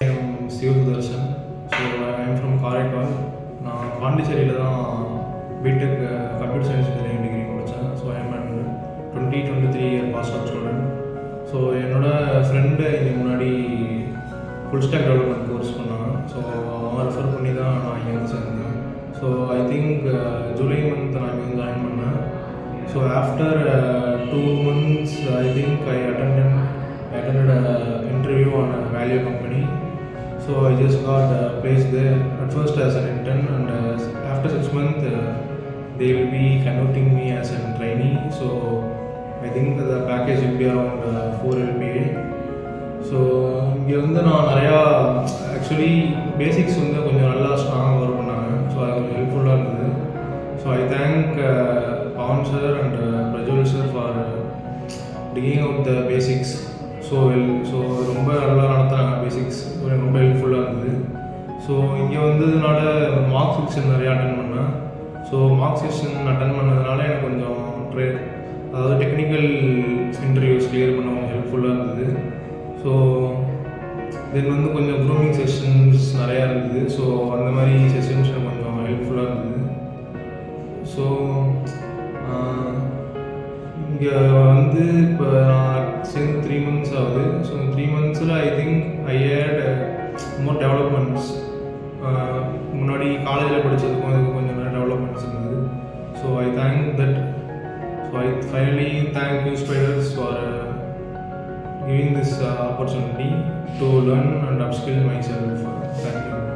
I am SIVAA SUDARSON. So I am from Karaikal. நான் பாண்டிச்சேரியில் தான் BTech computer science engineering degree முடித்தேன். So I am and 2023 year pass out student. So என்னோடய friend இதுக்கு முன்னாடி full stack development course பண்ணான். So அவன் refer பண்ணி தான் நான் இங்கே வந்து சேர்ந்தேன். So I think July month நான் இங்கே வந்து ஜாயின் பண்ணேன். So after 2 months I think I attended an interview on a value company. So I just got placed there at first as an intern, and after 6 months they will be converting me as a trainee. So I think the package will be around 4 LPA. So இங்கே வந்து நான் நிறையா actually basics வந்து கொஞ்சம் நல்லா ஸ்ட்ராங்காக work பண்ணாங்க. So அது கொஞ்சம் ஹெல்ப்ஃபுல்லாக இருந்தது. So I thank Pavan sir and Prajwal sir for digging out the basics so ரொம்ப நல்லா நடத்துகிறாங்க. பேசிக்ஸ் ரொம்ப ஹெல்ப்ஃபுல்லாக இருந்தது. ஸோ இங்கே வந்ததுனால மார்க் செக்ஷன் நிறையா அட்டன் பண்ணேன். ஸோ மார்க் செக்ஷன் அட்டன் பண்ணதுனால எனக்கு கொஞ்சம் அதாவது டெக்னிக்கல் இன்டர்வியூஸ் கிளியர் பண்ண கொஞ்சம் ஹெல்ப்ஃபுல்லாக இருந்தது. ஸோ தென் வந்து கொஞ்சம் க்ரூமிங் செஷன்ஸ் நிறையா இருந்தது. ஸோ அந்த மாதிரி செஷன்ஸ் கொஞ்சம் ஹெல்ப்ஃபுல்லாக இருந்தது. ஸோ இங்கே வந்து இப்போ நான் சேர்ந்து 3 months ஆகுது. ஸோ 3 monthsல I think I had more developments. முன்னாடி காலேஜில் படித்ததுக்கும் அதுக்கு கொஞ்சம் நிறைய டெவலப்மெண்ட்ஸ் இருந்தது. So I think that. So I finally thank JSpiders for giving this opportunity to learn and upskill myself. Thank you.